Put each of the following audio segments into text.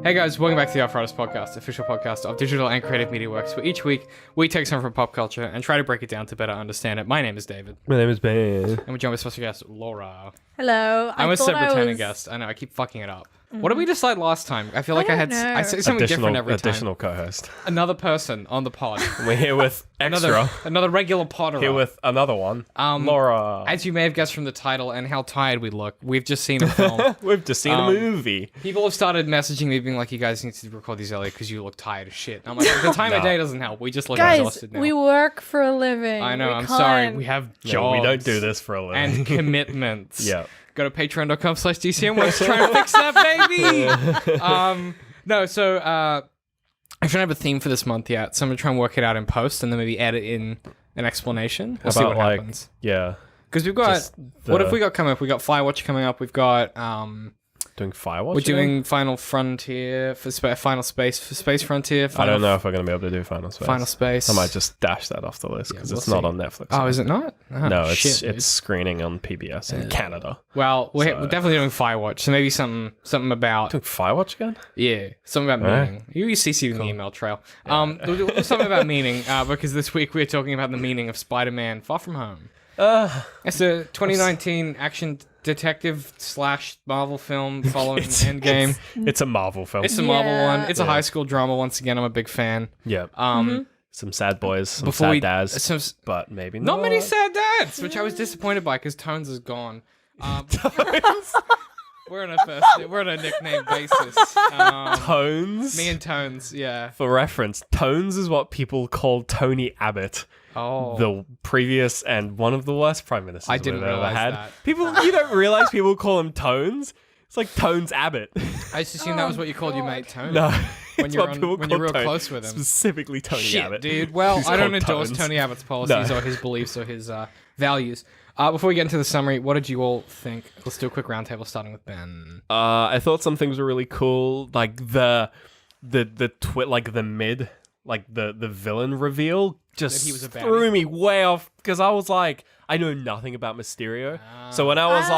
Hey guys, welcome back to the Arthritis Podcast, official podcast of digital and creative media works, where each week we take something from pop culture and try to break it down to better understand it. My name is David. My name is Ben. And we're joined with special guest, Laura. Hello. I almost said returning guest. I know, I keep fucking it up. What did we decide last time? I feel like I say something different every time. Additional co-host. Another person on the pod. We're here with extra. Another regular podder. Here with another one, Laura. As you may have guessed from the title and how tired we look, we've just seen a film. We've just seen a movie. People have started messaging me being like, you guys need to record these earlier because you look tired as shit. And I'm like, the time of day doesn't help. We just look exhausted now. We work for a living. I know, I'm can't. sorry. We have jobs. No, we don't do this for a living. And commitments. Yeah. Go to patreon.com/DCM. Let's try and fix that, baby. I shouldn't have a theme for this month yet, so I'm going to try and work it out in post and then maybe edit in an explanation. We'll see what happens. Yeah. Because we've got... What have we got coming up? We've got Firewatch coming up. We've got... Doing Firewatch? We're doing Final Frontier for Final Space for Space Frontier. I don't know if we're going to be able to do Final Space. Final Space. I might just dash that off the list because it's not on Netflix. Oh, is it not? Oh, no, shit, it's screening on PBS in Canada. Well, we're definitely doing Firewatch, so maybe something about... Doing Firewatch again? Yeah, something about meaning. You CC'd in the email trail. We'll do something about meaning, because this week we're talking about the meaning of Spider-Man Far From Home. It's a 2019 action detective / Marvel film following Endgame. It's a Marvel film. It's a Marvel one. It's a high school drama. Once again, I'm a big fan. Yeah. Some sad boys, some Before sad dads, but maybe not. Not many sad dads, which I was disappointed by because Tones is gone. We're on a nickname basis. Tones? Me and Tones, yeah. For reference, Tones is what people called Tony Abbott. Oh. The previous and one of the worst prime ministers I didn't we've ever realize had. that. You don't realize people call him Tones? It's like Tones Abbott. I just assumed that was what you called your mate Tony. No. When you're real close with him. Specifically Tony Abbott. Dude. Well, I don't endorse Tones. Tony Abbott's policies or his beliefs or his values. Before we get into the summary, what did you all think? Let's do a quick roundtable starting with Ben. I thought some things were really cool, like the villain reveal just He was a baddie. threw me way off because I was like, I know nothing about Mysterio. So when I was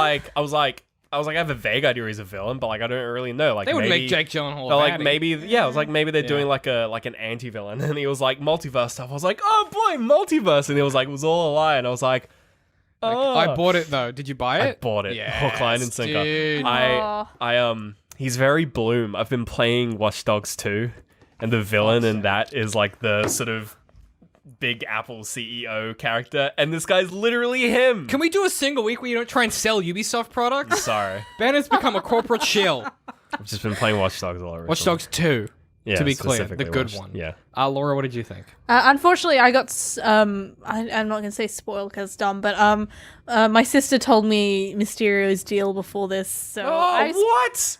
like, I have a vague idea he's a villain, but like I don't really know. Like They would maybe, make Jake Gyllenhaal but a like baddie. maybe I was like maybe they're doing like an anti-villain, and he was like multiverse stuff. I was like, oh boy, multiverse, and he was like, it was all a lie, and I was like, oh. I bought it though. Did you buy it? I bought it. Yes, Hook, line, and sinker. Dude. He's very Bloom. I've been playing Watch Dogs 2, and the villain in that is like the sort of Big Apple CEO character, and this guy's literally him. Can we do a single week where you don't try and sell Ubisoft products? Sorry. Ben has become a corporate shill. I've just been playing Watch Dogs a lot. Watch Dogs 2, yeah, to be clear, the specifically good one. Yeah. Laura, what did you think? Unfortunately, I got I'm not gonna say spoiled because it's dumb, but my sister told me Mysterio's deal before this, so What?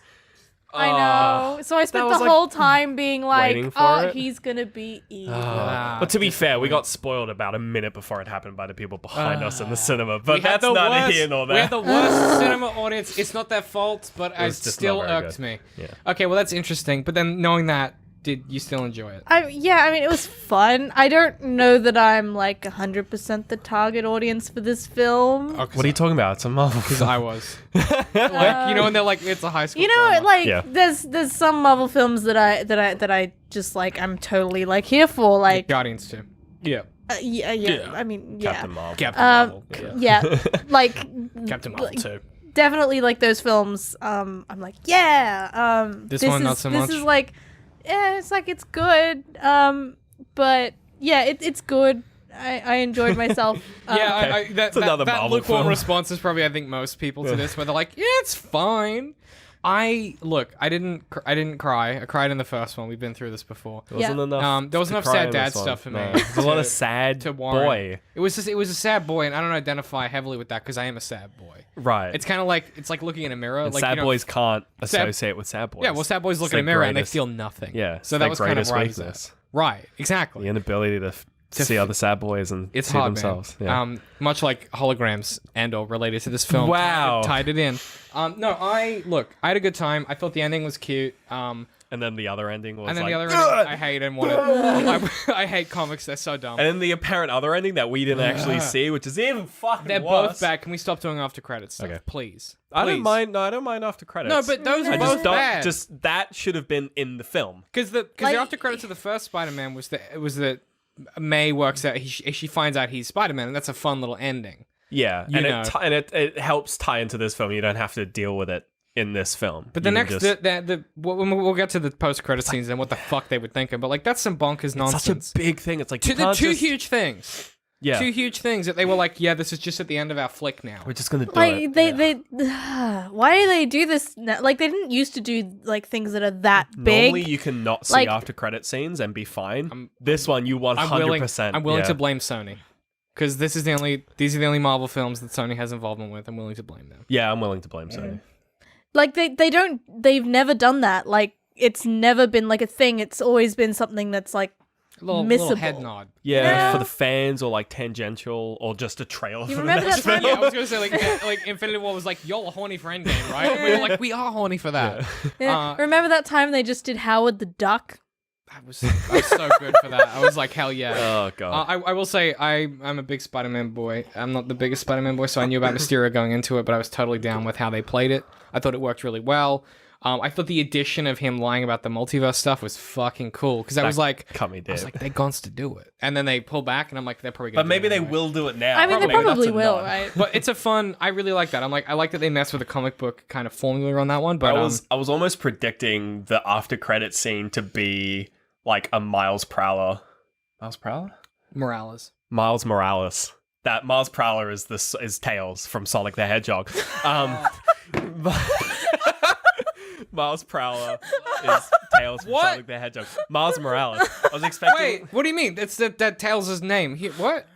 I know. So I spent the whole time being waiting like, for it. he's gonna be evil. But to be fair, we got spoiled about a minute before it happened by the people behind us in the cinema. But We had that's the neither worst- here nor We there. had the worst cinema audience. It's not their fault, but it was just still not very irked good. me. Yeah. Okay, well that's interesting. But then knowing that, did you still enjoy it? I mean, it was fun. I don't know that I'm like 100% the target audience for this film. Oh, What are you talking about? It's a Marvel. Because I was. Like, you know, when they're like, it's a high school You know, drama. like Yeah. there's some Marvel films that I just like I'm totally like here for like Guardians 2. Yeah. yeah. I mean, yeah. Captain Marvel. Captain Marvel. Yeah, like Captain Marvel 2. definitely like those films. I'm like, yeah. This one, not so much? This is like, yeah, it's like it's good. But yeah, it's good. I enjoyed myself. That another Marvel lukewarm film. response is probably, I think, most people to this, where they're like, yeah, it's fine. I didn't cry. I cried in the first one. We've been through this before. There wasn't enough. There was to enough cry sad in dad this one. stuff for me. No. There's a lot of sad to warrant. boy. It was a sad boy, and I don't identify heavily with that because I am a sad boy. Right. It's kind of like looking in a mirror. And like, sad you know, boys can't associate with sad boys. Yeah, well, sad boys look It's in a their mirror and they greatest- feel nothing. Yeah. So it's that their was kind of greatest right. weakness. Right. Exactly. The inability to see other sad boys and It's see hard, themselves. man. Yeah. Much like holograms and/or related to this film. Wow. tied it in. I had a good time. I thought the ending was cute. And then the other ending was And then like, the other ending, I hate and want to. I hate comics. They're so dumb. and then the apparent other ending that we didn't actually see, which is even fucking They're worse. both bad. Can we stop doing after credits stuff, Okay. please? I don't Please. mind. No, I don't mind after credits. No, but those are I both just don't. bad. Just that should have been in the film. Because the Like- after credits of the first Spider-Man was that May works out. She finds out he's Spider-Man, and that's a fun little ending. Yeah, You and know. it helps tie into this film. You don't have to deal with it in this film. But the You can next, just- we'll get to the post-credit scenes and what the fuck they were thinking. But like that's some bonkers nonsense. such a big thing. It's like you The can't two just- huge things. Yeah, Two huge things that they were like, yeah, this is just at the end of our flick now. we're just gonna do Like it. they why do they do this now? Like they didn't used to do like things that are that big. Normally, you can not see Like- after credit scenes and be fine. This one, you I'm 100%. willing yeah. to blame Sony. Because these are the only Marvel films that Sony has involvement with. I'm willing to blame them. Yeah, I'm willing to blame Sony. Like they've never done that. Like it's never been like a thing. It's always been something that's like Little missable. head nod. Yeah, Yeah. for the fans or like tangential or just a trailer. You for remember the next that time- film. Yeah, I was gonna say like Infinity War was like, y'all are horny for Endgame, right? And we were like, we are horny for that. Yeah. Remember that time they just did Howard the Duck? I was so good for that. I was like, hell yeah. Oh god. I will say I'm a big Spider-Man boy. I'm not the biggest Spider-Man boy, so I knew about Mysterio going into it, but I was totally down with how they played it. I thought it worked really well. I thought the addition of him lying about the multiverse stuff was fucking cool because I was like, cut me dead. they're gons to do it, and then they pull back, and I'm like, they're probably gonna. But maybe do it they anyway. will do it now. I mean, they Maybe probably that's a will, nod. right? But it's a fun. I really like that. I like that they mess with the comic book kind of formula on that one. But I was almost predicting the after credit scene to be like a Miles Prowler. Miles Prowler? Morales. Miles Morales. That Miles Prowler is Tails from Sonic the Hedgehog. Miles Prowler is Tails from What? Sonic the Hedgehog. Miles Morales. I was expecting Wait, what do you mean? It's that Tails' name. What?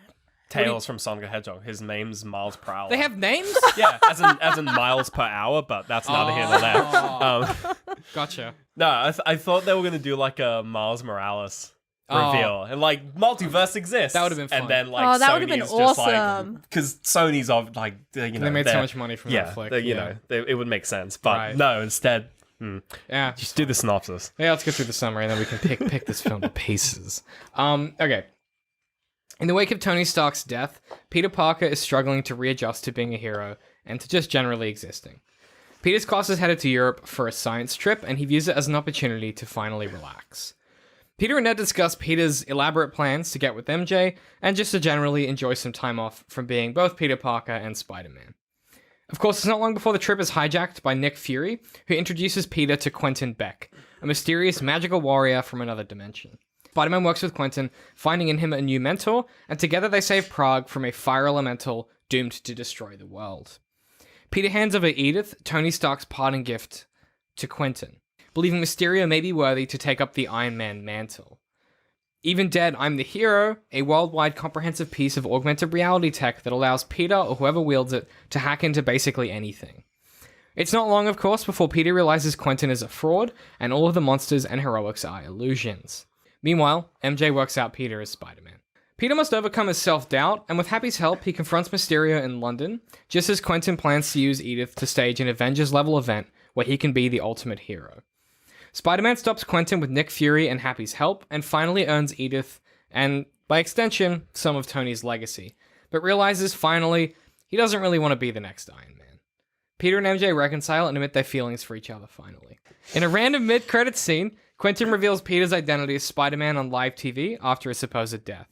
Tails from Sonic the Hedgehog. His name's Miles Prowler. They have names? yeah, as in miles per hour, but that's neither here nor there. Gotcha. No, I thought they were gonna do like a Miles Morales reveal, and like multiverse exists. That would've been fun. And then like Oh, that would've Sony been is just awesome. because Sony's of like you know They made so they're- much money from yeah, that flick. you know it would make sense, but Right. no, instead Yeah. just do the synopsis. Yeah, let's get through the summary and then we can pick this film to pieces. Okay. In the wake of Tony Stark's death, Peter Parker is struggling to readjust to being a hero and to just generally existing. Peter's class is headed to Europe for a science trip, and he views it as an opportunity to finally relax. Peter and Ned discuss Peter's elaborate plans to get with MJ, and just to generally enjoy some time off from being both Peter Parker and Spider-Man. Of course, it's not long before the trip is hijacked by Nick Fury, who introduces Peter to Quentin Beck, a mysterious magical warrior from another dimension. Spider-Man works with Quentin, finding in him a new mentor, and together they save Prague from a fire elemental doomed to destroy the world. Peter hands over Edith, Tony Stark's parting gift, to Quentin, believing Mysterio may be worthy to take up the Iron Man mantle. Even dead, I'm the Hero, a worldwide comprehensive piece of augmented reality tech that allows Peter, or whoever wields it, to hack into basically anything. It's not long, of course, before Peter realizes Quentin is a fraud, and all of the monsters and heroics are illusions. Meanwhile, MJ works out Peter as Spider-Man. Peter must overcome his self-doubt, and with Happy's help, he confronts Mysterio in London, just as Quentin plans to use Edith to stage an Avengers-level event where he can be the ultimate hero. Spider-Man stops Quentin with Nick Fury and Happy's help, and finally earns Edith, and, by extension, some of Tony's legacy, but realizes, finally, he doesn't really want to be the next Iron Man. Peter and MJ reconcile and admit their feelings for each other, finally. In a random mid-credits scene, Quentin reveals Peter's identity as Spider-Man on live TV after his supposed death.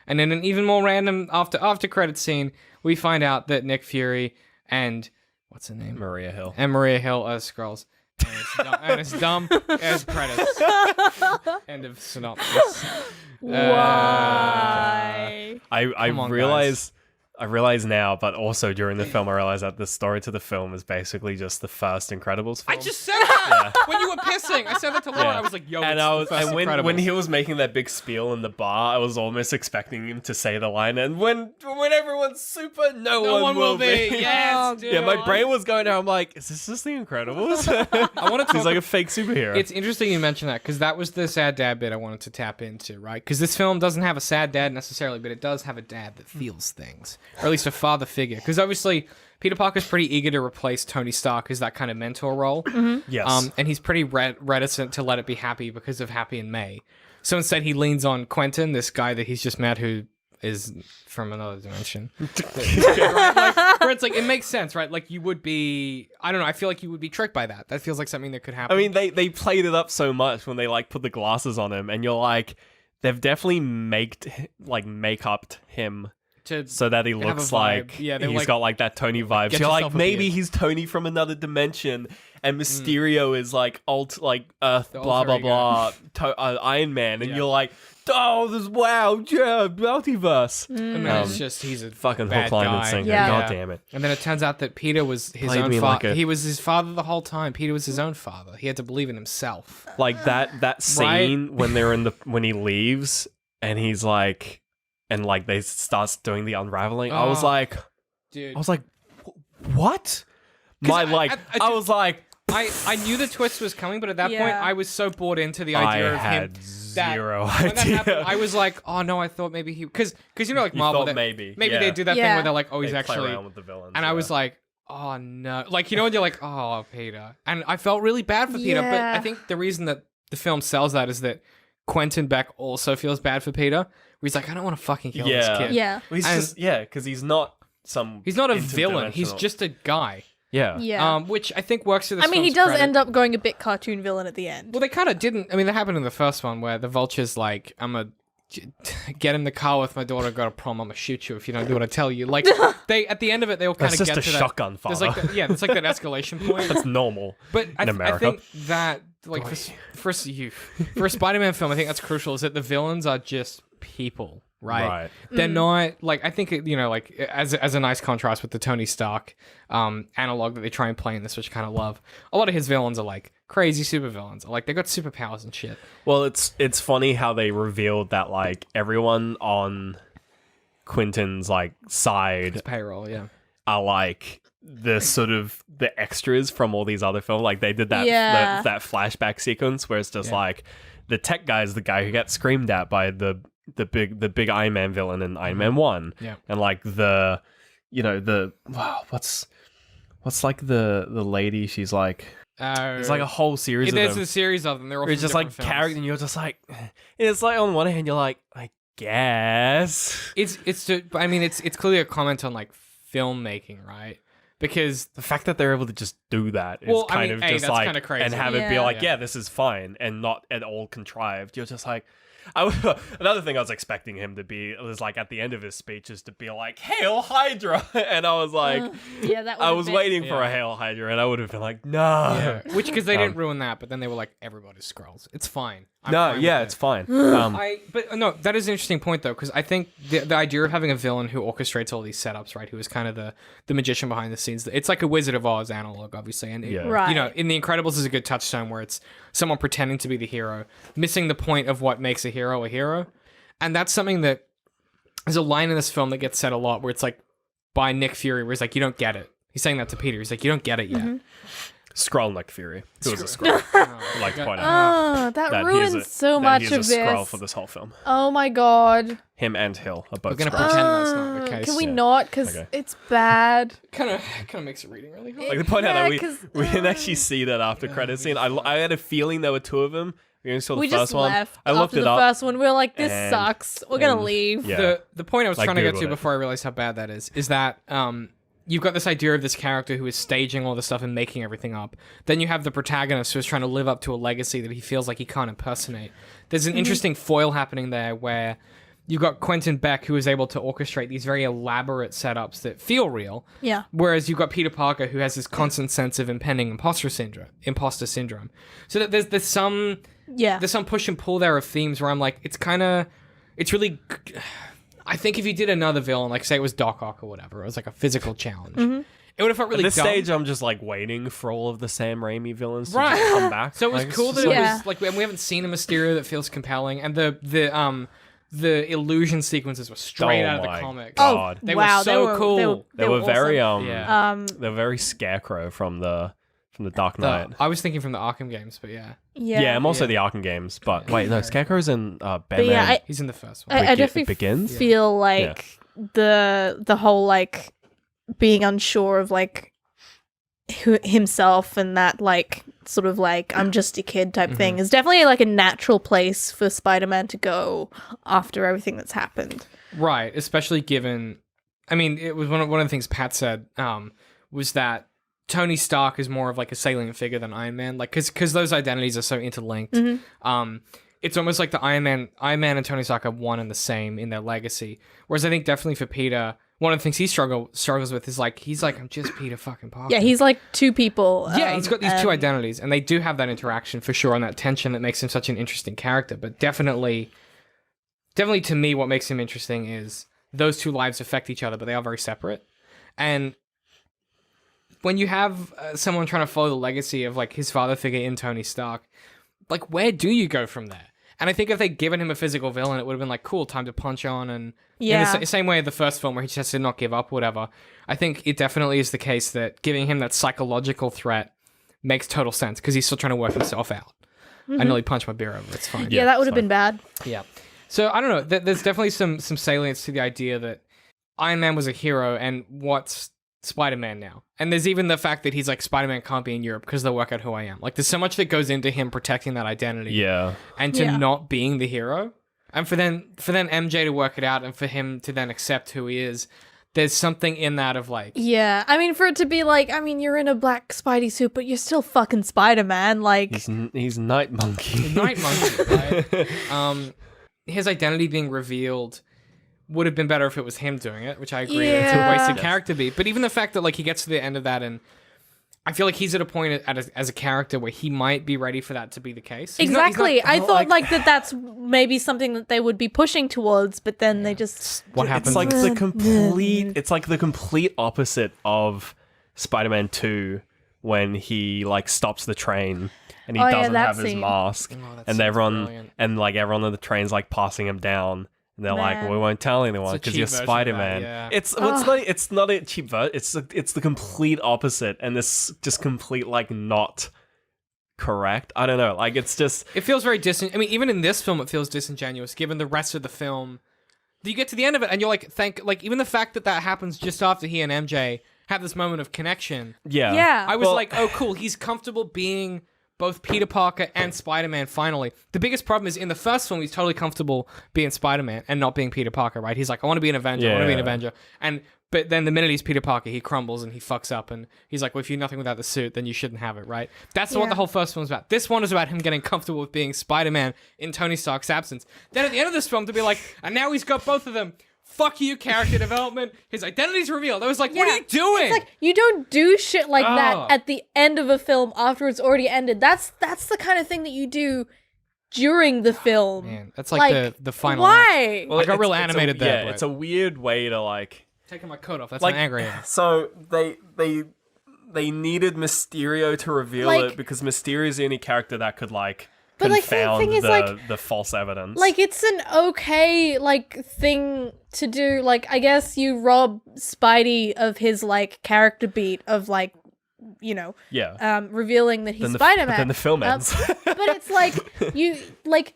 And in an even more random after-credits scene, we find out that Nick Fury and... what's her name? Maria Hill. And Maria Hill are Skrulls. And it's dumb as credits. End of synopsis. Why? I Come on, realize now, but also during the film, I realized that the story to the film is basically just the first Incredibles film. I just said that when you were pissing. I said that to Laura. Yeah. I was like, "Yo, and it's I the was, first and when Incredibles." he was making that big spiel in the bar, I was almost expecting him to say the line, and when everyone's super, no one will be. Yes, Oh, dude. Yeah, my brain was going there. I'm like, is this just the Incredibles? I want to He's talk. like a fake superhero. It's interesting you mention that because that was the sad dad bit I wanted to tap into, right? Because this film doesn't have a sad dad necessarily, but it does have a dad that feels things, or at least a father figure. Because obviously, Peter Parker's pretty eager to replace Tony Stark as that kind of mentor role. Yes. And he's pretty reticent to let it be Happy because of Happy and May. So instead, he leans on Quentin, this guy that he's just met who is from another dimension. Right? Like, where it's like, it makes sense, right? Like, you would be, I don't know, I feel like you would be tricked by that. That feels like something that could happen. I mean, they played it up so much when they like put the glasses on him, and you're like, they've definitely make-upped him so that he have looks a vibe. like Yeah, they're he's like, got like that Tony vibe. get So you're yourself like, a maybe beard. he's Tony from another dimension, and Mysterio is like Earth, The blah alter blah ego. blah, Iron Man, and Yeah. you're like, oh, this multiverse. And then it's just, he's a Fucking bad hook, line, and guy. sinker. Yeah. God damn it. And then it turns out that Peter was his Played own me father. like a- He was his father the whole time. Peter was his own father. He had to believe in himself. Like that scene when they're when he leaves and he's like, and like they starts doing the unraveling. I was Oh, like, Dude. what? My like, I was like, I knew the twist was coming, but at that point, Yeah. I was so bought into the I idea of had him. zero When that idea. happened, I was like, oh no, I thought maybe he, because you know, like You Marvel, thought that- maybe, maybe yeah. they do that thing Yeah. where they're like, oh, he's They play actually, around with the villains, and I was like, oh no, like, you know, when you're like, oh, Peter, and I felt really bad for Peter, but Yeah. I think the reason that the film sells that is that Quentin Beck also feels bad for Peter, where he's like, I don't want to fucking kill this Yeah. kid. Yeah. well, he's and- just because he's not some. He's not a villain. He's interdimensional- just a guy. yeah. Yeah. Which I think works to this I mean, he film's does credit. end up going a bit cartoon villain at the end. Well, they kind of didn't. I mean, that happened in the first one where the Vulture's like, I'm a get in the car with my daughter, got a problem, I'm gonna shoot you if you don't do what I tell you. Like, they at the end of it, they all kind That's of just get a to shotgun that. There's father. like, there's like that escalation point. That's normal. But I America. think that, like, for a Spider-Man film, I think that's crucial, is that the villains are just people, right? Right. They're not, like, I think, you know, like, as a nice contrast with the Tony Stark analog that they try and play in this, which I kind of love, a lot of his villains are, like, crazy supervillains. Like, they got superpowers and shit. Well, it's funny how they revealed that like everyone on Quentin's like side Payroll, yeah. are like the sort of the extras from all these other films. Like they did that Yeah. that flashback sequence where it's just Yeah. like the tech guy is the guy who gets screamed at by the big Iron Man villain in Iron Man 1. Yeah. And like the what's like the lady, she's like there's like a whole series of There's them. a series of them. They're all It's from just like different films. character, and you're just like, and it's like on one hand you're like, I guess I mean, it's clearly a comment on like filmmaking, right? Because the fact that they're able to just do that is Well, I kind mean, of A, just that's like, kinda crazy. and have it be Yeah. like, Yeah. yeah, this is fine, and not at all contrived. You're just like, another thing I was expecting him to be was like at the end of his speech is to be like, "Hail Hydra," and I was like, Yeah, that I would've was been- waiting for Yeah. a Hail Hydra, and I would have been like, no, which because they didn't ruin that, but then they were like, everybody's Skrulls. It's fine. I'm no, fine with yeah, it. it's fine. But no, that is an interesting point though, because I think the idea of having a villain who orchestrates all these setups, right? Who is kind of the magician behind the scenes. It's like a Wizard of Oz analog, obviously, and Yeah. Right. you know, in The Incredibles is a good touchstone where it's someone pretending to be the hero, missing the point of what makes a hero, and that's something that there's a line in this film that gets said a lot, where it's like by Nick Fury, where he's like, "You don't get it." He's saying that to Peter. He's like, "You don't get it yet." Skrull Nick Fury. Who was a Skrull? I'd like to point out Oh, that that ruins he's a, so that much he's of a Skrull this. for this whole film. Oh my god. Him and Hill are both We're gonna Skrulls. pretend that's not the case. Can we Yeah. not? Because Okay. it's bad. Kind of makes it reading really hard. Like the point out Yeah, that 'cause, we didn't actually see that after credit scene. I had a feeling there were two of them. We only saw the We first just one. left I looked after it the up. first one. We were like, this and- sucks. We're gonna and- leave. Yeah. The point I was Like, trying to get Googled to it. before I realized how bad that is that you've got this idea of this character who is staging all this stuff and making everything up. Then you have the protagonist who is trying to live up to a legacy that he feels like he can't impersonate. There's an interesting foil happening there where you've got Quentin Beck who is able to orchestrate these very elaborate setups that feel real. Yeah. Whereas you've got Peter Parker who has this constant sense of impending imposter syndrome. So that there's some Yeah. there's some push and pull there of themes where I'm like, it's really. I think if you did another villain, like say it was Doc Ock or whatever, it was like a physical challenge. It would have felt really At this dumb. stage, I'm just like waiting for all of the Sam Raimi villains to Right. just come back. So it was Like, it's cool just that it Yeah. was like, and we haven't seen a Mysterio that feels compelling, and the illusion sequences were straight Oh out of the my comic. God. They wow, were so cool. They were very awesome. Yeah. they were very Scarecrow from the Dark Knight. I was thinking from the Arkham games, but yeah, Yeah, I'm also Yeah. the Arkham games, but wait, no, Scarecrow's in Batman. But yeah, he's in the first one. I Begin- definitely Begins? feel like the whole like being unsure of like himself and that like sort of like I'm just a kid type thing is definitely like a natural place for Spider-Man to go after everything that's happened. Right, especially given, I mean, it was one of the things Pat said was that Tony Stark is more of like a salient figure than Iron Man, like because those identities are so interlinked. It's almost like the Iron Man and Tony Stark are one and the same in their legacy. Whereas I think definitely for Peter, one of the things he struggles with is like he's like, I'm just Peter fucking Parker. Yeah, he's like two people. Yeah, he's got these two identities, and they do have that interaction for sure, and that tension that makes him such an interesting character. But definitely to me, what makes him interesting is those two lives affect each other, but they are very separate. And when you have someone trying to follow the legacy of like his father figure in Tony Stark, like where do you go from there? And I think if they'd given him a physical villain, it would have been like, cool, time to punch on. And in the same way of the first film where he just has to not give up, whatever. I think it definitely is the case that giving him that psychological threat makes total sense because he's still trying to work himself out. I nearly punched my beer over. It's fine. Yeah, that would have been bad. Yeah. So I don't know. There's definitely some salience to the idea that Iron Man was a hero and what's Spider-Man now. And there's even the fact that he's like, Spider-Man can't be in Europe because they'll work out who I am. Like there's so much that goes into him protecting that identity. Yeah. And to not being the hero. And for then MJ to work it out and for him to then accept who he is. There's something in that of like... Yeah, I mean, for it to be like, I mean, you're in a black Spidey suit, but you're still fucking Spider-Man, like... He's Night Monkey. Night Monkey, right? His identity being revealed would have been better if it was him doing it, which I agree it's a wasted character beat. But even the fact that like he gets to the end of that and I feel like he's at a point as a character where he might be ready for that to be the case. Exactly. I thought like that's maybe something that they would be pushing towards, but then they just... What happens? It's like the complete opposite of Spider-Man 2 when he like stops the train and he doesn't have his mask and everyone on the train's like passing him down. And they're like, well, we won't tell anyone because you're Spider-Man. It's not a cheap version. It's the complete opposite, and this just complete like not correct. I don't know. Like it's just it feels very I mean, even in this film, it feels disingenuous given the rest of the film. You get to the end of it, and you're like, even the fact that happens just after he and MJ have this moment of connection. Yeah. I was like, oh, cool. He's comfortable being both Peter Parker and Spider-Man finally. The biggest problem is in the first film, he's totally comfortable being Spider-Man and not being Peter Parker, right? He's like, I want to be an Avenger, I want to be an Avenger. But then the minute he's Peter Parker, he crumbles and he fucks up and he's like, well, if you're nothing without the suit, then you shouldn't have it, right? That's what the whole first film's about. This one is about him getting comfortable with being Spider-Man in Tony Stark's absence. Then at the end of this film, to be like, and now he's got both of them. Fuck you, character development. His identity's revealed. I was like, what are you doing? It's like, you don't do shit like that at the end of a film after it's already ended. That's the kind of thing that you do during the film. Man, that's like the final why? Well, I got real animated there. Yeah, it's a weird way to like... Taking my coat off. That's like, my angry am. So they needed Mysterio to reveal it because Mysterio is the only character that could like... But like confound the thing is like the false evidence. Like it's an okay like thing to do. Like I guess you rob Spidey of his like character beat of like, you know, revealing that he's Spider-Man. But then the film ends. But it's like you like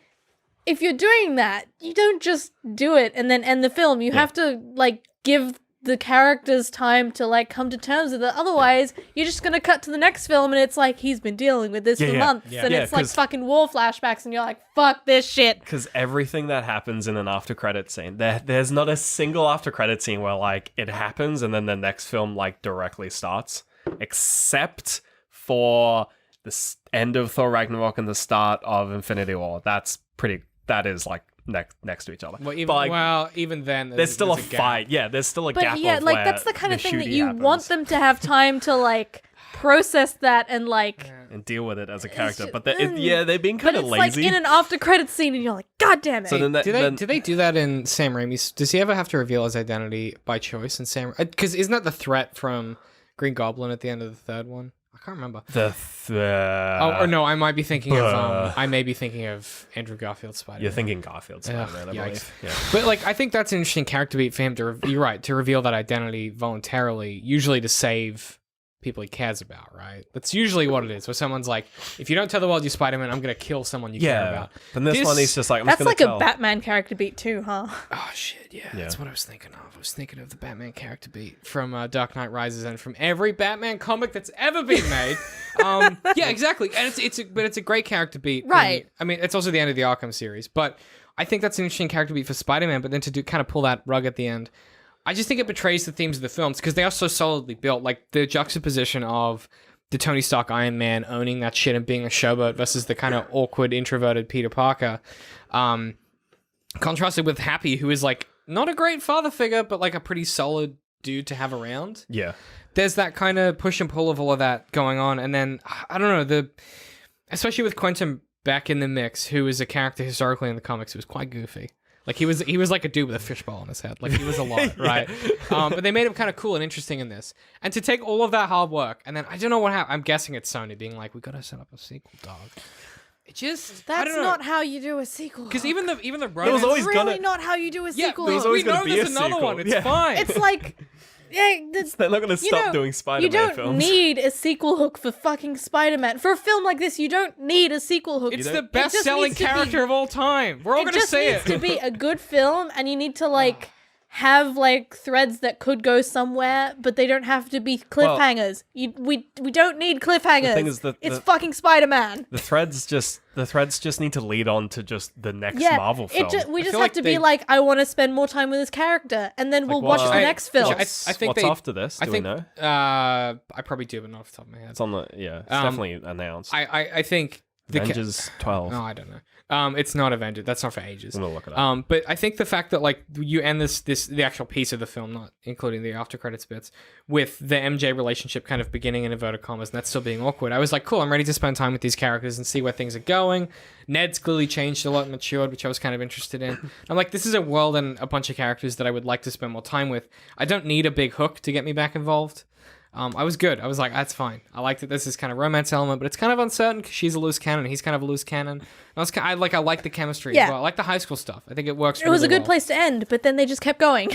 if you're doing that, you don't just do it and then end the film. You have to like give the characters time to like come to terms with it. Otherwise, you're just gonna cut to the next film and it's like he's been dealing with this for months and it's like fucking war flashbacks and you're like, fuck this shit. Because everything that happens in an after credit scene, there's not a single after credit scene where like it happens and then the next film like directly starts, except for the end of Thor Ragnarok and the start of Infinity War. That is like next to each other. Well, even then, there's still a fight. Yeah, there's still a gap. But yeah, like that's the kind of thing that you want them to have time to like process that and like and deal with it as a character. But they're being kind of lazy. But it's like in an after credit scene, and you're like, God damn it! So do they do that in Sam Raimi's? Does he ever have to reveal his identity by choice in Sam? Because isn't that the threat from Green Goblin at the end of the third one? I can't remember. Or no, I might be thinking of Andrew Garfield's Spider-Man. You're thinking Garfield's Spider-Man, I believe. Yeah. But like, I think that's an interesting character beat for him to. You're right, to reveal that identity voluntarily, usually to save people he cares about, right? That's usually what it is, where someone's like, if you don't tell the world you're Spider-Man, I'm going to kill someone you care about. And this one, he's just like, I'm That's just like gonna a Batman character beat too, huh? Oh, shit, yeah. That's what I was thinking of. I was thinking of the Batman character beat from Dark Knight Rises and from every Batman comic that's ever been made. Yeah, exactly. And it's a great character beat. Right. And, I mean, it's also the end of the Arkham series, but I think that's an interesting character beat for Spider-Man, but then to kind of pull that rug at the end, I just think it betrays the themes of the films because they are so solidly built. Like the juxtaposition of the Tony Stark Iron Man owning that shit and being a showboat versus the kind of awkward, introverted Peter Parker, contrasted with Happy, who is like not a great father figure, but like a pretty solid dude to have around. Yeah. There's that kind of push and pull of all of that going on. And then, I don't know, especially with Quentin back in the mix, who is a character historically in the comics who was quite goofy. Like he was like a dude with a fishbowl on his head. Like he was a lot, right? But they made him kind of cool and interesting in this. And to take all of that hard work, and then I don't know what happened. I'm guessing it's Sony being like, we got to set up a sequel, dog. It just that's not how you do a sequel. Because even the There was always really not how you do a sequel. there was always we know gonna be there's a another sequel. one. It's fine. It's like. Yeah, they're not going to stop doing Spider-Man you don't films. need a sequel hook for fucking Spider-Man. For a film like this, you don't need a sequel hook. It's the best-selling character of all time. We're all going to say it. It just needs to be a good film, and you need to, like, have, like, threads that could go somewhere, but they don't have to be cliffhangers. We don't need cliffhangers. The thing is it's fucking Spider-Man. The threads just need to lead on to just the next Marvel film. We just have to be like, I want to spend more time with this character, and then we'll watch the next film. I think what's after this? Do we know? I probably do, but not off the top of my head. It's on the it's definitely announced. I think Avengers 12. No, I don't know. It's not Avengers. That's not for ages. I'm gonna look it up. But I think the fact that like you end the actual piece of the film, not including the after credits bits, with the MJ relationship kind of beginning in inverted commas, and that's still being awkward. I was like, cool, I'm ready to spend time with these characters and see where things are going. Ned's clearly changed a lot and matured, which I was kind of interested in. I'm like, this is a world and a bunch of characters that I would like to spend more time with. I don't need a big hook to get me back involved. I was good. I was like, that's fine. I like that this is kind of romance element, but it's kind of uncertain because she's a loose cannon. He's kind of a loose cannon. I like the chemistry as well. I like the high school stuff. I think it works really well. It was a good place to end, but then they just kept going.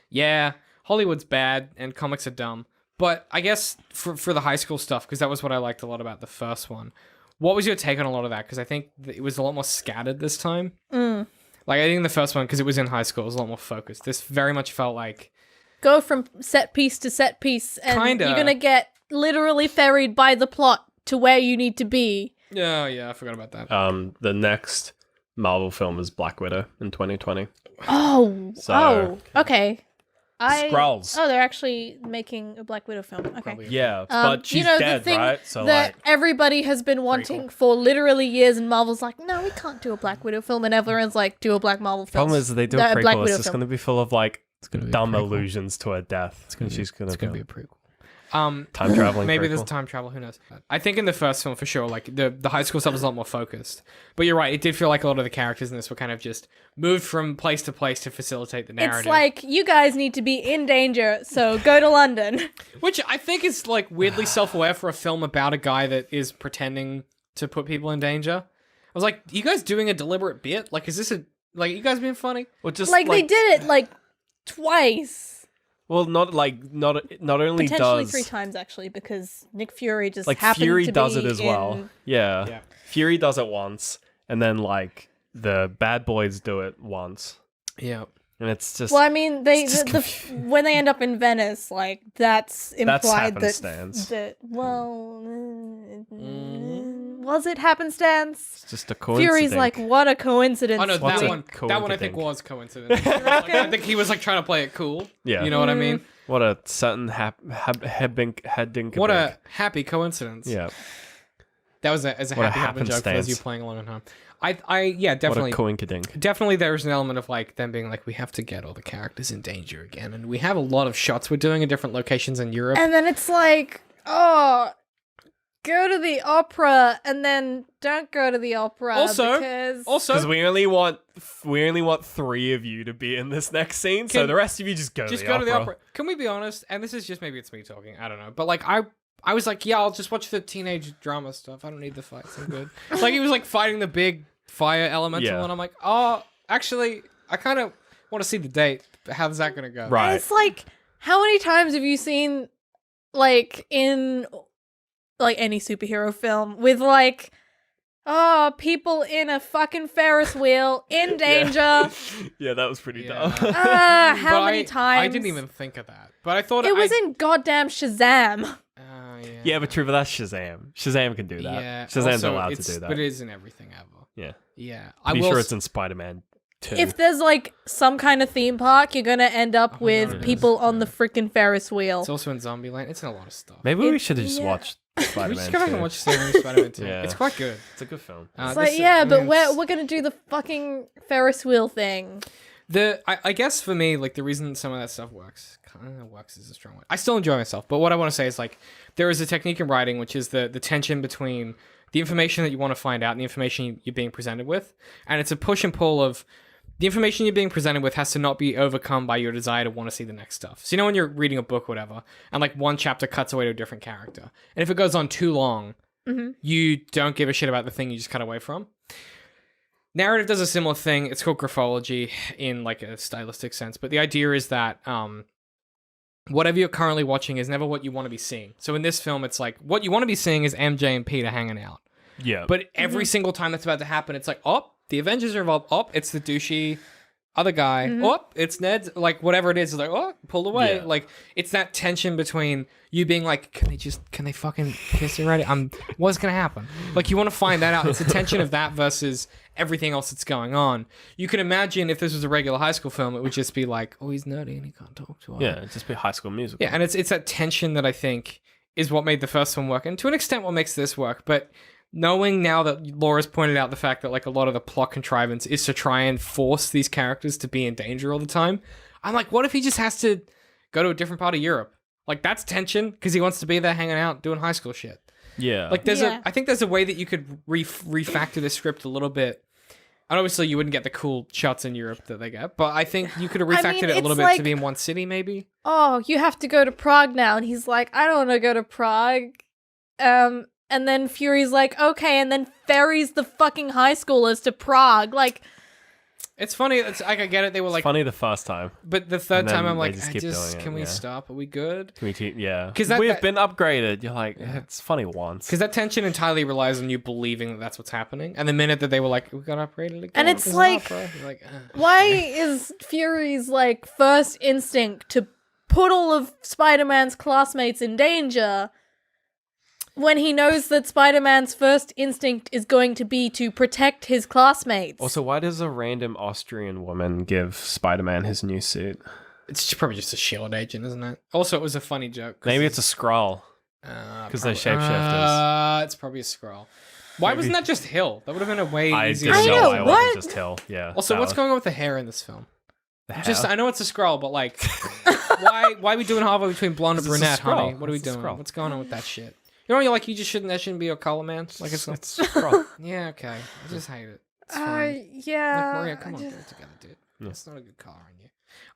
Yeah, Hollywood's bad and comics are dumb. But I guess for the high school stuff, because that was what I liked a lot about the first one. What was your take on a lot of that? Because I think it was a lot more scattered this time. Like I think the first one, because it was in high school, it was a lot more focused. This very much felt like go from set piece to set piece, and you're gonna get literally ferried by the plot to where you need to be. Yeah, I forgot about that. The next Marvel film is Black Widow in 2020. Okay. Skrulls. Oh, they're actually making a Black Widow film. Okay. Probably. Yeah, but she's dead, right? So that everybody has been wanting for literally years, and Marvel's like, no, we can't do a Black Widow film, and everyone's like, do a Black Marvel film. Problem is, they do a prequel. It's just going to be full of like dumb allusions to her death. It's going to be a prequel. Time traveling. Maybe prequel. there's time travel. Who knows? I think in the first film for sure, like the high school stuff was a lot more focused. But you're right. It did feel like a lot of the characters in this were kind of just moved from place to place to facilitate the narrative. It's like you guys need to be in danger, so go to London. Which I think is like weirdly self-aware for a film about a guy that is pretending to put people in danger. I was like, you guys doing a deliberate bit? Like, is this you guys being funny? Well, just like they did it like twice. Well, not only potentially does 3 times actually, because Nick Fury just like happened Fury to does be it as well. Yeah, Fury does it once, and then like the bad boys do it once. Yeah, and it's just. Well, I mean, when they end up in Venice, like that's implied that was it happenstance? It's just a coincidence. Fury's like, what a coincidence. Oh no, that one I think was coincidence. I think he was like trying to play it cool. Yeah, you know what I mean. What a certain head. What a happy coincidence. Yeah, that was a happy joke for those of you playing along at home. Definitely. What a coinkydink. Definitely, there's an element of like them being like, we have to get all the characters in danger again, and we have a lot of shots we're doing in different locations in Europe. And then it's like, oh. Go to the opera and then don't go to the opera. Also, because we only want 3 of you to be in this next scene, so the rest of you just go to the opera. Can we be honest? And this is just maybe it's me talking. I don't know, but like I was like, yeah, I'll just watch the teenage drama stuff. I don't need the fights. I'm good. Like he was like fighting the big fire elemental, and I'm like, oh, actually, I kind of want to see the date. How's that gonna go? Right. It's like, how many times have you seen like in like any superhero film with like people in a fucking Ferris wheel in danger. Yeah, that was pretty dumb. How many times? I didn't even think of that. But I thought it was in goddamn Shazam. Yeah, but true, but that's Shazam. Shazam can do that. Yeah, Shazam's allowed to do that. But it isn't everything ever. Yeah. Yeah. I'm sure it's in Spider-Man 2. If there's like some kind of theme park, you're gonna end up with people on the freaking Ferris wheel. It's also in Zombieland. It's in a lot of stuff. Maybe we should have just watched Spider-Man 2. We should go back and watch Spider-Man 2. Yeah. It's quite good. It's a good film. It's like, but we're gonna do the fucking Ferris wheel thing. I guess for me, like, the reason some of that stuff works is a strong word. I still enjoy myself, but what I want to say is, like, there is a technique in writing, which is the tension between the information that you want to find out and the information you're being presented with. And it's a push and pull of the information you're being presented with has to not be overcome by your desire to want to see the next stuff. So, when you're reading a book or whatever, and, like, one chapter cuts away to a different character, and if it goes on too long, you don't give a shit about the thing you just cut away from. Narrative does a similar thing. It's called graphology in like a stylistic sense, but the idea is that whatever you're currently watching is never what you want to be seeing. So in this film, it's like what you want to be seeing is MJ and Peter hanging out. Yeah. But every single time that's about to happen, it's like, oh, the Avengers are involved. Oh, it's the douchey other guy. Oh, it's Ned's. Like whatever it is, it's like, oh, pulled away. Yeah. Like it's that tension between you being like, can they fucking kiss already? What's gonna happen? Like you want to find that out. It's the tension of that versus everything else that's going on. You can imagine if this was a regular high school film, it would just be like, oh, he's nerdy and he can't talk to her. Yeah, it'd just be High School Musical. Yeah, and it's that tension that I think is what made the first one work, and to an extent what makes this work. But knowing now that Laura's pointed out the fact that like a lot of the plot contrivance is to try and force these characters to be in danger all the time, I'm like, what if he just has to go to a different part of Europe? Like that's tension because he wants to be there hanging out doing high school shit. Yeah. Like I think there's a way that you could refactor the script a little bit. And obviously you wouldn't get the cool shots in Europe that they get, but I think you could have refactored it a little bit to be in one city maybe. Oh, you have to go to Prague now. And he's like, I don't want to go to Prague. And then Fury's like, okay, and then ferries the fucking high schoolers to Prague. Like, it's funny. It's like I get it. They were like funny the first time, but the third time I'm like, can we stop? Are we good? Can we because we've been upgraded. You're like, it's funny once because that tension entirely relies on you believing that that's what's happening. And the minute that they were like, we got upgraded again, and it's like, why is Fury's like first instinct to put all of Spider-Man's classmates in danger? When he knows that Spider-Man's first instinct is going to be to protect his classmates. Also, why does a random Austrian woman give Spider-Man his new suit? It's probably just a S.H.I.E.L.D. agent, isn't it? Also, it was a funny joke. Maybe it's a Skrull. Because they're shapeshifters. It's probably a Skrull. Why wasn't that just Hill? That would have been a way easier. I didn't know why it wasn't just Hill. Yeah. Also, what's going on with the hair in this film? I know it's a Skrull, but like, why are we doing halfway between blonde and brunette, honey? What are we doing? What's going on with that shit? You know, you're like, that shouldn't be your color, man. Like it's Skrull. Yeah, okay. I just hate it. It's fine. Yeah. Like, Maria, come on, get it together, dude. Yeah. It's not a good color on you.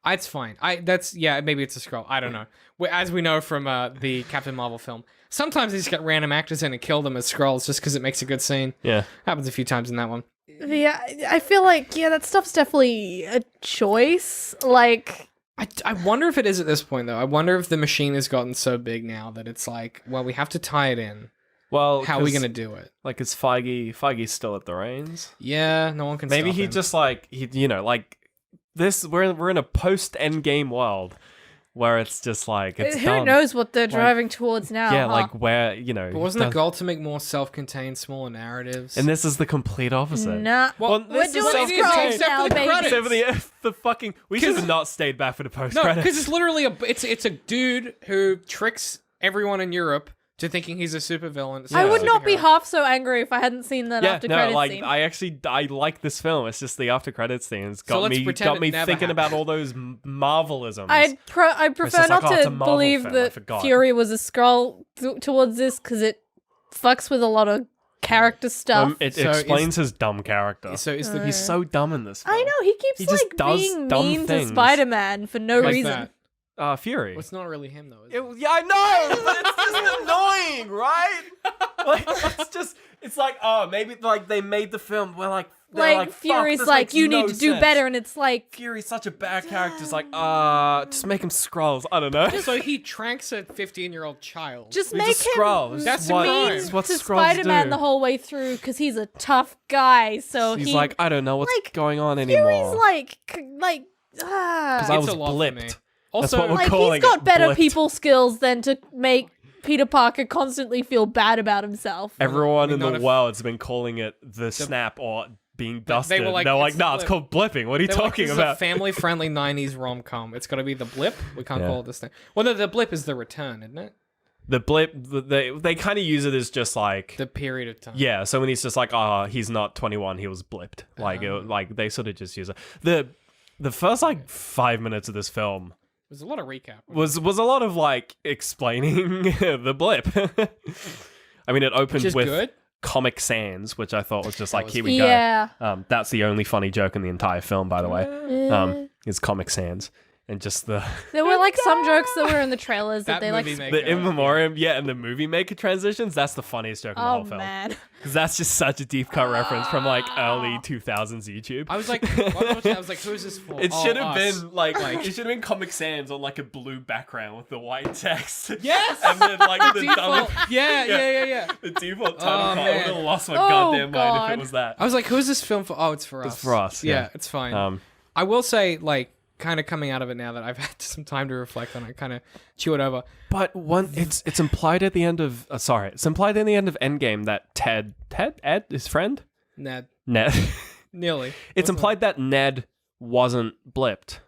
It's fine. Maybe it's a Skrull. I don't know. As we know from the Captain Marvel film, sometimes they just get random actors in and kill them as Skrulls just because it makes a good scene. Yeah. Happens a few times in that one. Yeah, I feel like, that stuff's definitely a choice. Like, I wonder if it is at this point, though. I wonder if the machine has gotten so big now that it's like, well, we have to tie it in. Well, how are we going to do it? Like, is Feige's still at the reins? Yeah, no one can stop him. Maybe he just, like, we're in a post-Endgame world where it's just like, it's who done. knows what they're driving towards now. Yeah, like where, But wasn't the goal to make more self-contained, smaller narratives? And this is the complete opposite. Nah. Well, we're doing Skrulls now, baby. Except for the fucking... We should have not stayed back for the post-credits. No, because it's literally it's a dude who tricks everyone in Europe to thinking he's a supervillain. I would not be half so angry if I hadn't seen that after credits scene. I like this film. It's just the after credits scene. It's got me thinking about all those Marvelisms. I prefer not to believe that Fury was a Skrull towards this because it fucks with a lot of character stuff. It explains his dumb character. He's so dumb in this film. I know, he keeps being mean to Spider-Man for no reason. Fury. Well, it's not really him though. I know, but it's just annoying, right? Like it's like, maybe like they made the film. We're like, like Fury's like, you need to do better, and it's like Fury's such a bad character. It's like, just make him Skrulls. I don't know. So he tranks a 15-year-old child. Just make him Skrulls. That's mean what to Skrulls Spider-Man do. the whole way through because he's a tough guy. So he's like, I don't know what's like, going on anymore. Fury's because I was It's a lot for me. blipped. Also, That's what we're like calling he's got it, better blipped. people skills than to make Peter Parker constantly feel bad about himself. Everyone in not the if- world's been calling it the snap or being dusted. were like, They're like, it's no, the it's blip. called blipping. What are you they're like, talking this is about? a family-friendly 90s rom-com. It's got to be the blip. We can't Yeah. call it this thing. Well, no, the blip is the return, isn't it? The blip, they kind of use it as just like... The period of time. Yeah, so when he's just like, he's not 21, he was blipped. Like, like they sort of just use it. The first like 5 minutes of this film There's a lot of recap. was a lot of like explaining the blip. I mean, it opened Which is with good. Comic Sans, which I thought was just like, was here we Yeah. go. That's the only funny joke in the entire film, by the way. Is Comic Sans. And just the There were like some jokes that were in the trailers that, That they like. movie maker. in memoriam, yeah, and the movie maker transitions. That's the funniest joke in the Oh whole film. man. Because that's just such a deep cut reference from like early 2000s YouTube. I was like, I was like, who is this for? It should have us. been like it should have been Comic Sans on like a blue background with the white text. Yes! And then like the Default. double, Yeah. the default title card. I would man. have lost my Oh, goddamn mind if God. it was that. I was like, who is this film for? Oh, it's for us. It's for us, yeah. It's fine. Um, I will say, like, kind of coming out of it now that I've had some time to reflect on it, kind of chew it over. But it's implied at the end of it's implied in the end of Endgame that Ed, his friend, Ned. It's Nearly. Wasn't implied that Ned wasn't blipped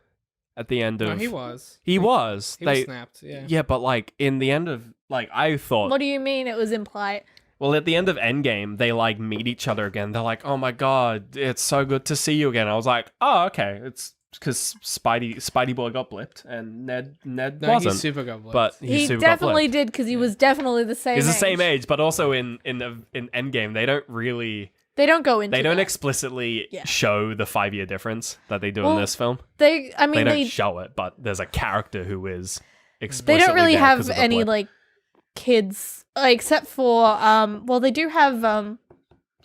at the end it? of. No, he was. He was. He was snapped, yeah. Yeah, but like in the end of like I thought. What do you mean it was implied? Well, at the end of Endgame, they like meet each other again. They're like, "Oh my god, it's so good to see you again." I was like, "Oh, okay." It's because Spidey boy got blipped and Ned No, wasn't. he's super goblin. But He super definitely got blipped. did because he was definitely the same. He's the age. same age, but also in Endgame, they don't really. They don't go into. They don't that. explicitly Yeah. show the 5-year difference that they do Well, in this film. They. I mean, They don't they. show it, but there's a character who is They explicitly don't really there have 'cause of the any blip. like kids except for well they do have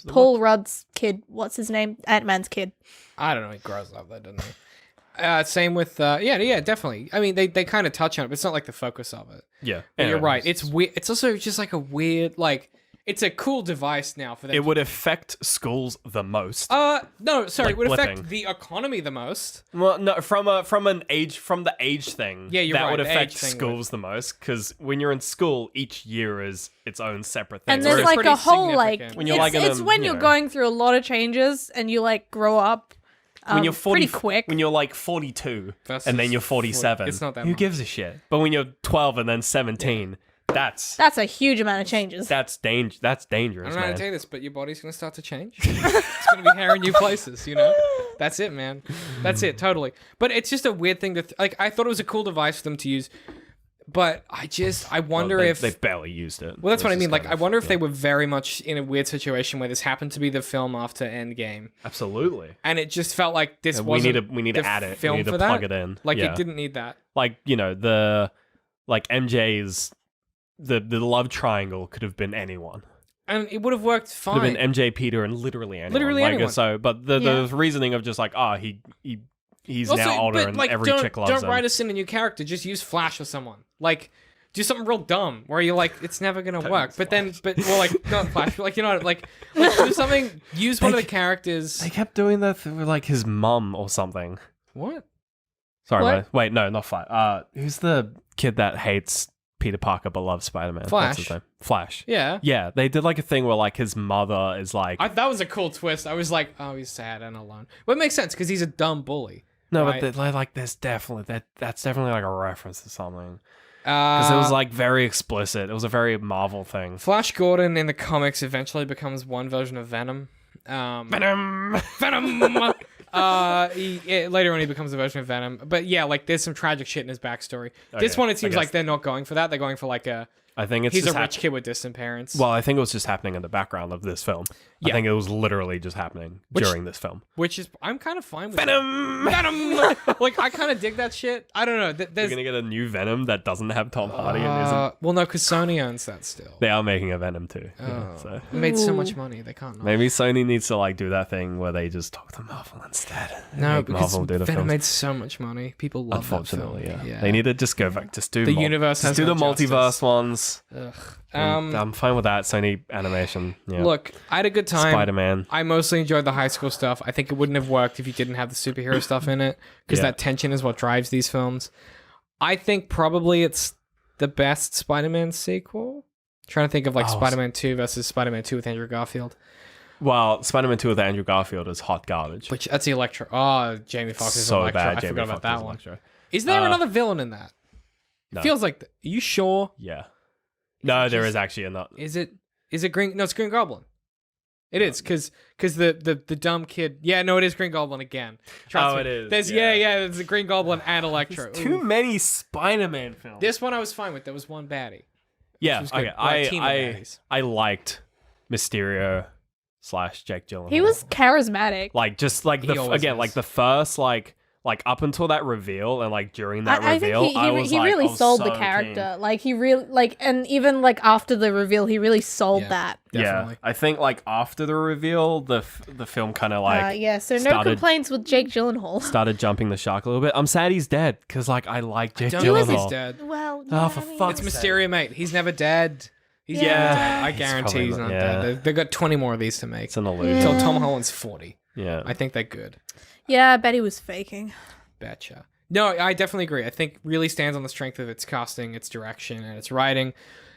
Paul Rudd's kid. What's his name? Ant-Man's kid. I don't know. He grows up, though, doesn't he? Same with yeah, definitely. I mean, they kind of touch on it, but it's not like the focus of it. Yeah, But you're anyway, right. It's weird. It's also just like a weird, like, it's a cool device now for them. It would affect schools the most. No, sorry, like it would affect blipping. the economy the most. Well, no, from the age thing. Yeah, you're that right, would the affect age thing schools the most because when you're in school, each year is its own separate thing. And there's it's like pretty a whole like significant. When you're like in it's a, when you you're know. going through a lot of changes and you like grow up when you're 40, pretty quick. when you're like 42 Versus and then you're 40. 47, It's not that who much. gives a shit? But when you're 12 and then 17, that's That's a huge amount of changes. That's dangerous, I man. don't know how to tell you this, but your body's gonna start to change. It's gonna be hair in new places, you know. That's it, man. That's it, totally. But it's just a weird thing to like. I thought it was a cool device for them to use, but I wonder Well, if they barely used it. Well, that's It what I was mean. just Like, kind I of- wonder if yeah. they were very much in a weird situation where this happened to be the film after Endgame, Absolutely. and it just felt like this We wasn't. need to the add it. Film We need for to plug that. it in. Like, Yeah. it didn't need that. Like, you know, the MJ's the love triangle could have been anyone. And it would have worked Could fine. have been MJ, Peter, and literally anyone. Literally like, anyone. So, but the Yeah. reasoning of just like, he's Also, now older but, and like, every don't, chick loves don't him. write us in a new character. Just use Flash or someone. Like, do something real dumb where you're like, it's never gonna work. But then, like, not Flash, but like, you know, like do something. Use one of the characters. They kept doing that with like his mum or something. What? Sorry, What? mate. Wait, no, not Flash. Who's the kid that hates Peter Parker but loves Spider-Man? Flash. What's his name? Flash. Yeah. Yeah, they did like a thing where like his mother is like That was a cool twist. I was like, oh, he's sad and alone. But it makes sense because he's a dumb bully. no, right? but like there's definitely that's definitely like a reference to something because it was like very explicit. It was a very Marvel thing. Flash Gordon in the comics eventually becomes one version of Venom. Venom. Venom. Later on, he becomes a version of Venom. But yeah, like there's some tragic shit in his backstory. This Okay, one, it I seems guess- like they're not going for that. They're going for like a I think it's he's just a rich kid with distant parents. Well, I think it was just happening in the background of this film. I think it was literally just happening during this film. Which is, I'm kind of fine with Venom! Venom! Like, I kind of dig that shit. I don't know. We're going to get a new Venom that doesn't have Tom Hardy and isn't... Well, no, because Sony owns that still. They are making a Venom too. They made so much money, they can't not. Maybe Sony needs to like do that thing where they just talk to Marvel instead. No, because Venom made so much money. People love Unfortunately, that film. yeah. They need to just go back. Just do the universe. Just do the multiverse ones. Ugh. I'm fine with that. Sony animation. Yeah. Look, I had a good time. Spider-Man. I mostly enjoyed the high school stuff. I think it wouldn't have worked if you didn't have the superhero stuff in it, because that tension is what drives these films. I think probably it's the best Spider-Man sequel. Trying to think of like Spider-Man 2 versus Spider-Man 2 with Andrew Garfield. Well, Spider-Man 2 with Andrew Garfield is hot garbage. Which that's the Electro. Oh, Jamie Foxx is so Electro. bad. I Jamie forgot about Foxx that one. Electro. Is there another villain in that? No. It feels like. Are you sure? Yeah. No, there is actually another. Is it Green? No, it's Green Goblin. It is because the dumb kid. Yeah, no, it is Green Goblin again. Trust me. It is. There's there's a Green Goblin and Electro. There's too many Spider-Man films. This one I was fine with. There was one baddie. Yeah, okay. I liked Mysterio / Jake Gyllenhaal. He was charismatic. Like just like the first like up until that reveal and like during that reveal, he really sold the character. Keen. Like he really and even like after the reveal, he really sold that. Definitely. Yeah, I think like after the reveal, the film kind of like so no complaints with Jake Gyllenhaal. Started jumping the shark a little bit. I'm sad he's dead because like I like Jake Gyllenhaal. He's dead. Well, for fuck's sake. It's Mysterio, mate. He's never dead. He's never dead. I guarantee he's not dead. They've got 20 more of these to make. It's an illusion. Until Tom Holland's 40. Yeah, I think they're good. Yeah, I bet he was faking. Betcha. No, I definitely agree. I think really stands on the strength of its casting, its direction, and its writing.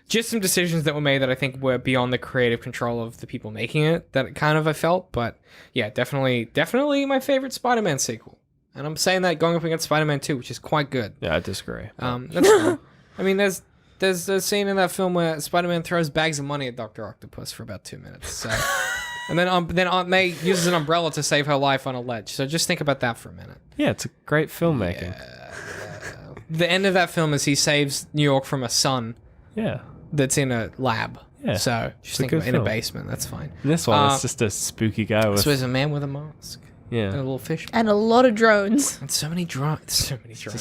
Just some decisions that were made that I think were beyond the creative control of the people making it, that kind of I felt. But yeah, definitely my favorite Spider-Man sequel. And I'm saying that going up against Spider-Man 2, which is quite good. Yeah, I disagrey. That's fine. I mean, there's a scene in that film where Spider-Man throws bags of money at Dr. Octopus for about 2 minutes. So, and then Aunt May uses an umbrella to save her life on a ledge. So just think about that for a minute. Yeah, it's a great filmmaking. Yeah. The end of that film is he saves New York from a sun. Yeah. That's in a lab. Yeah. So just think about in a basement. That's fine. And this one, it's just a spooky guy with. So there's a man with a mask. Yeah. And a little fish. And a lot of drones. And so many drones.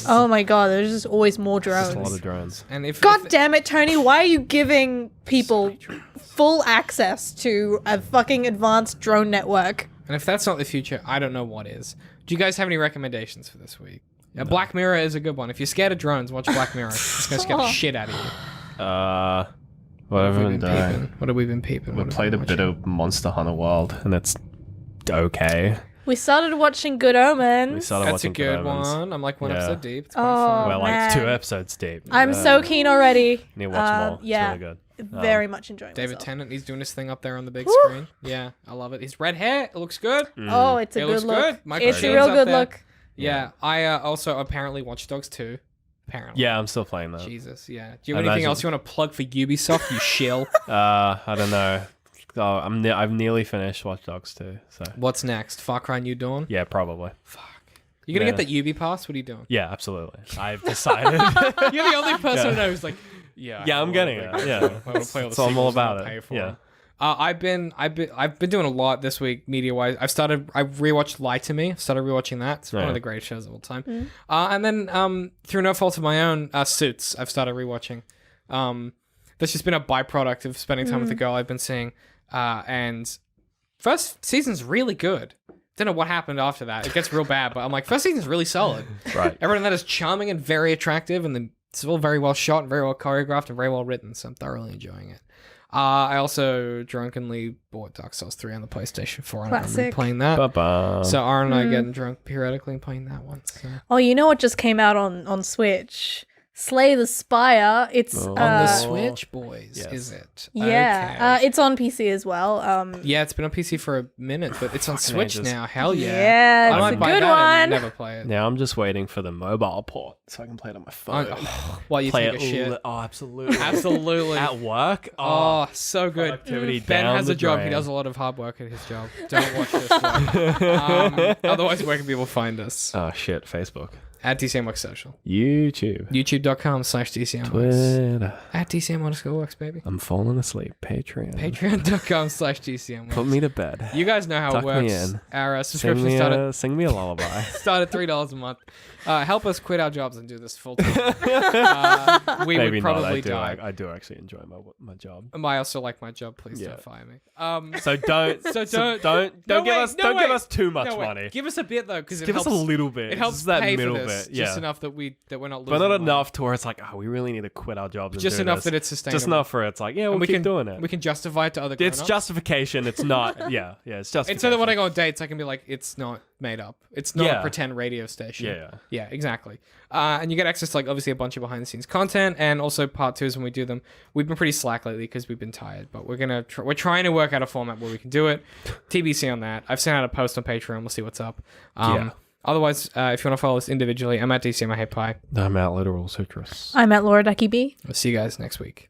Oh my god, there's just always more drones. Just a lot of drones. And God damn it, Tony, why are you giving people full access to a fucking advanced drone network? And if that's not the future, I don't know what is. Do you guys have any recommendations for this week? No. Black Mirror is a good one. If you're scared of drones, watch Black Mirror. It's going to scare the shit out of you. What have we been doing? What have we been peeping? We played a bit of Monster Hunter World, and it's okay. We started watching Good Omens. That's a good one. I'm like one episode deep. It's quite fun. We're like 2 episodes deep. I'm so keen already. Need to watch more. Yeah. It's really good. Very much enjoying David myself. Tennant, he's doing his thing up there on the big screen. Yeah, I love it. His red hair, it looks good. Oh, it's a good look. It's a real good look. Yeah, I also apparently Watch Dogs 2. Apparently. Yeah, I'm still playing that. Jesus, yeah. Do you have anything else you want to plug for Ubisoft, you shill? I don't know. Oh, I've nearly finished Watch Dogs 2. So what's next? Far Cry New Dawn? Yeah, probably. Fuck. You gonna get that Ubi pass? What are you doing? Yeah, absolutely. I've decided. You're the only person who knows. Like, yeah, I'm getting it. Yeah, so I'm all about it. Yeah. I've been doing a lot this week media wise. I rewatched Lie to Me. Started rewatching that. It's one of the greatest shows of all time. And then through no fault of my own, Suits. I've started rewatching. That's just been a byproduct of spending time with the girl I've been seeing. And first season's really good. Don't know what happened after that. It gets real bad, but I'm like, first season's really solid. Right. Everyone in that is charming and very attractive, and then it's all very well shot and very well choreographed and very well written. So I'm thoroughly enjoying it. I also drunkenly bought Dark Souls 3 on the PlayStation 4 and I've been playing that. Ba-ba. So Aaron and I are getting drunk periodically and playing that one. So. Oh, you know what just came out on Switch? Slay the Spire. It's on the Switch, boys. Yes. Is it? Yeah, okay. it's on PC as well. Yeah, it's been on PC for a minute, but it's on Switch now. Hell yeah! Yeah, it's a good one. And never play it. Now I'm just waiting for the mobile port so I can play it on my phone. While you take a shit. Oh, absolutely, absolutely. At work. Oh, so good. Ben has a job. He does a lot of hard work at his job. Don't watch this one. Otherwise, where can people find us? Oh shit, Facebook. At DCM Works Social. YouTube. YouTube.com/DCM Twitter. At DCM_Works, baby. I'm falling asleep. Patreon. Patreon.com/DCM. Put me to bed. You guys know how Tuck it works. me in. Our subscription started Sing me a lullaby. started $3 a month. Help us quit our jobs and do this full time. We Maybe would probably not. die. I do actually enjoy my job. I also like my job. Please don't fire me. So don't give us too much money. Give us a bit though, because Give us a little bit. It helps just that pay middle for this, bit. just enough that we're not losing. But not money. enough to where it's like, we really need to quit our jobs. Just and do enough this. that it's sustainable. Just enough for it's like, we'll keep doing it. We can justify it to other. It's justification. It's not. It's justification. It's so that when I go on dates, I can be like, it's not made up. It's not a pretend radio station. Yeah, exactly. And you get access to obviously a bunch of behind the scenes content, and also part 2s when we do them. We've been pretty slack lately because we've been tired, but we're trying to work out a format where we can do it. TBC on that. I've sent out a post on Patreon. We'll see what's up. Otherwise, if you want to follow us individually, I'm at DCM I Hate Pie. I'm at Literal Citrus. I'm at Laura Ducky B. We'll see you guys next week.